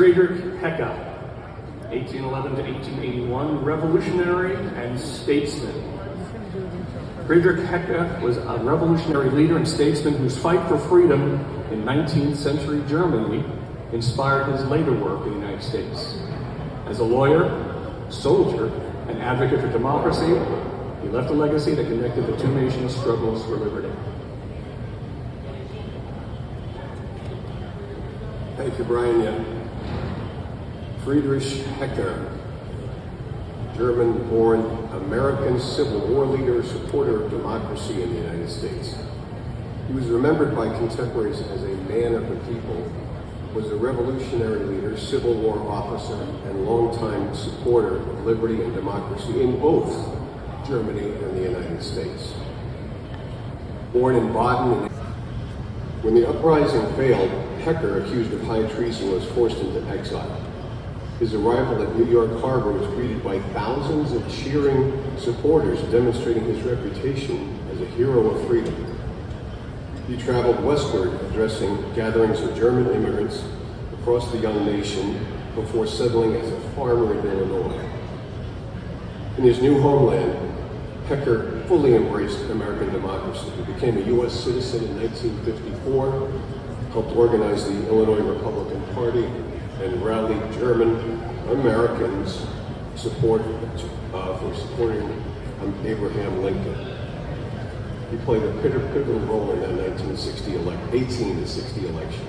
Friedrich 1811 to 1881, revolutionary and statesman. Friedrich was a revolutionary leader and statesman whose fight for freedom in 19th century Germany inspired his later work in the United States. As a lawyer, soldier, and advocate for democracy, he left a legacy that connected the two nations' struggles for liberty. Thank you, Brian. Friedrich Hecker, German-born American Civil War leader, supporter of democracy in the United States. He was remembered by contemporaries as a man of the people, was a revolutionary leader, Civil War officer, and longtime supporter of liberty and democracy in both Germany and the United States. Born in Baden, when the uprising failed, Hecker, accused of high treason, was forced into exile. His arrival at New York Harbor was greeted by thousands of cheering supporters, demonstrating his reputation as a hero of freedom. He traveled westward, addressing gatherings of German immigrants across the young nation before settling as a farmer in Illinois. In his new homeland, Hecker fully embraced American democracy. He became a U.S. citizen in 1954, helped organize the Illinois Republican Party, and rallied German Americans for supporting Abraham Lincoln. He played a pivotal role in that 1860 election.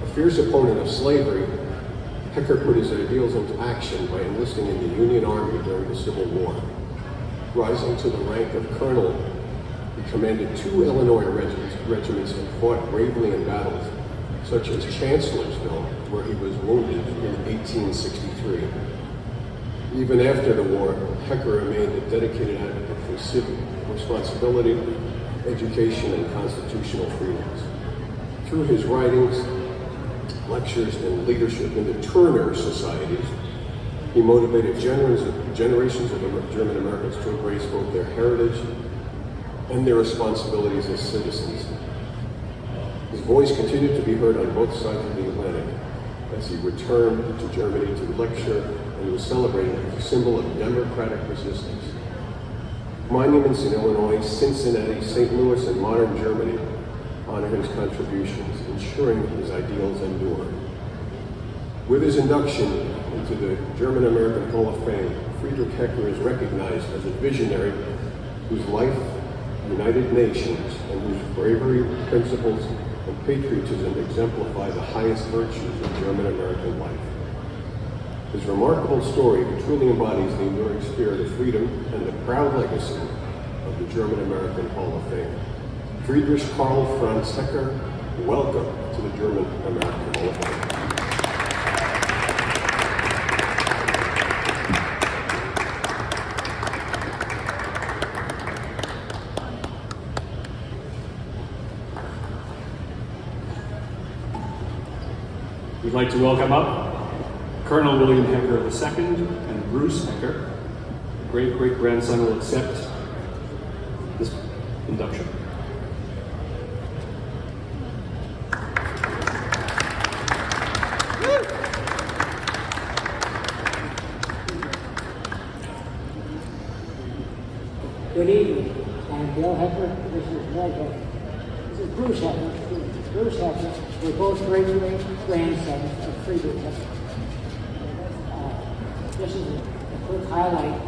A fierce opponent of slavery, Hecker put his ideals into action by enlisting in the Union Army during the Civil War. Rising to the rank of colonel, he commanded 2 Illinois regiments and fought bravely in battles such as Chancellorsville, where he was wounded in 1863. Even after the war, Hecker remained a dedicated advocate for civic responsibility, education, and constitutional freedoms. Through his writings, lectures, and leadership in the Turner Societies, he motivated generations of German Americans to embrace both their heritage and their responsibilities as citizens. His voice continued to be heard on both sides of the Atlantic as he returned to Germany to lecture and was celebrated as a symbol of democratic resistance. Monuments in Illinois, Cincinnati, St. Louis, and modern Germany honor his contributions, ensuring his ideals endure. With his induction into the German American Hall of Fame, Friedrich Hecker is recognized as a visionary whose life united nations and whose bravery, principles, and patriotism exemplify the highest virtues of German American life. His remarkable story truly embodies the enduring spirit of freedom and the proud legacy of the German American Hall of Fame. Friedrich Karl Franz Hecker, welcome to the German American Hall of Fame. We'd like to welcome up Colonel William Hecker II and Bruce Hecker. Great-great-grandson will accept this induction. Good evening. I'm Bill Hecker. This is Meg Hecker. This is Bruce Hecker. Bruce Hecker. We're both great-great-grandsons of Friedrich Hecker. This is a quick highlight.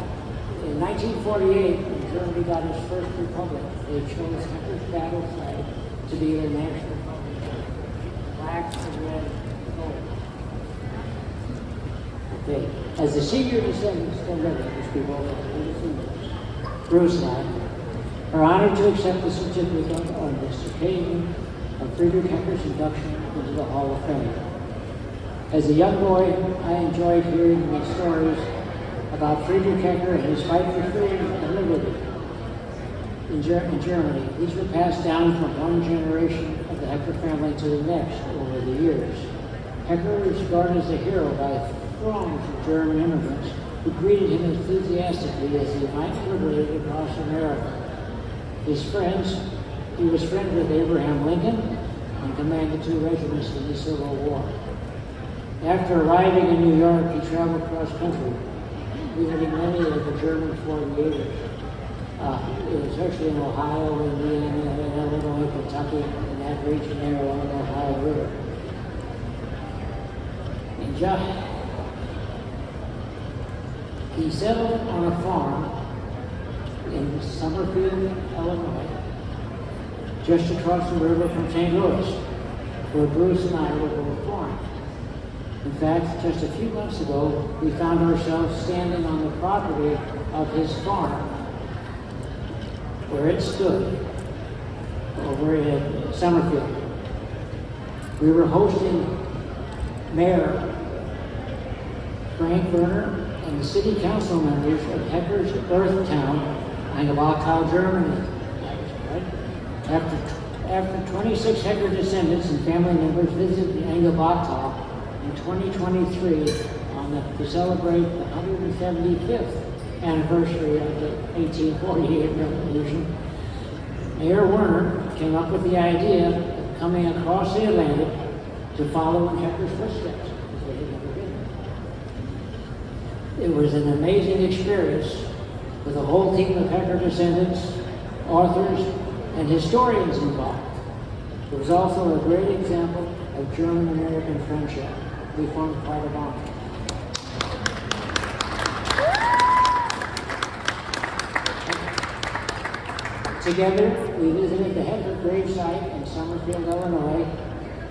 In 1948, when Germany got its first republic, they chose Hecker's battle flag to be their national flag. Black and red and gold. Okay. As the senior descendants of these people, Bruce and I are honored to accept the certificate on this occasion of Friedrich Hecker's induction into the Hall of Fame. As a young boy, I enjoyed hearing the stories about Friedrich Hecker and his fight for freedom and liberty in Germany. These were passed down from one generation of the Hecker family to the next over the years. Hecker was regarded as a hero by throngs of German immigrants who greeted him enthusiastically as he migrated across America. He was friends with Abraham Lincoln and commanded 2 regiments in the Civil War. After arriving in New York, he traveled cross country, visiting many of the German foreign leaders, especially in Ohio, Indiana, and Illinois, Kentucky, in that region there along the Ohio River. He settled on a farm in Summerfield, Illinois, just across the river from St. Louis, where Bruce and I were both born. In fact, just a few months ago, we found ourselves standing on the property of his farm, where it stood, over in Summerfield. We were hosting Mayor Frank Werner and the city council members of Hecker's birth town, Engelbachtal, Germany. After 26 Hecker descendants and family members visited Engelbachtal in 2023 to celebrate the 175th anniversary of the 1848 Revolution, Mayor Werner came up with the idea of coming across the Atlantic to follow in Hecker's footsteps, because they had never been there. It was an amazing experience with a whole team of Hecker descendants, authors, and historians involved. It was also a great example of German-American friendship. We formed quite a bond. Together, we visited the Hecker gravesite in Summerfield, Illinois,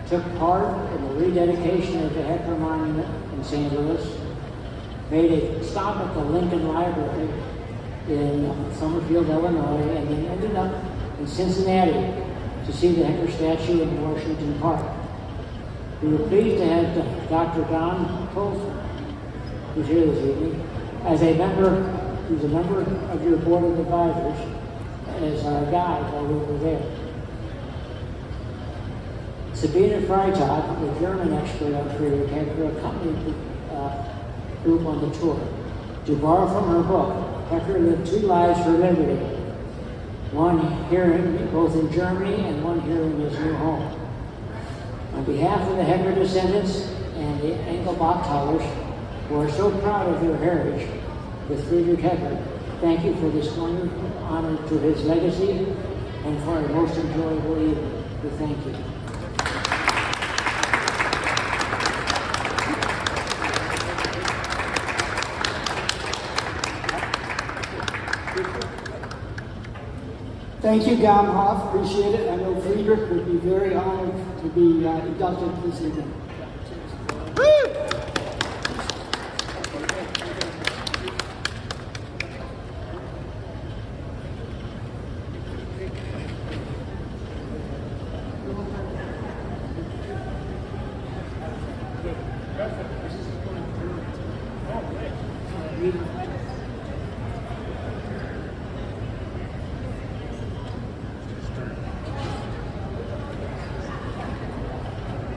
took part in the rededication of the Hecker Monument in St. Louis, made a stop at the Lincoln Library in Summerfield, Illinois, and then ended up in Cincinnati to see the Hecker statue in Washington Park. We were pleased to have Dr. Don Colson, who's here this evening, who's a member of your board of advisors, as our guide while we were there. Sabine Freitag, the German expert on Friedrich Hecker, accompanied the group on the tour. To borrow from her book, Hecker lived two lives for liberty, one here both in Germany and one here in his new home. On behalf of the Hecker descendants and the Engelbachtalers, who are so proud of their heritage with Friedrich Hecker, thank you for this wonderful honor to his legacy and for a most enjoyable evening. We thank you. Thank you, GAMHOF. Appreciate it. I know Friedrich would be very honored to be inducted this evening. Read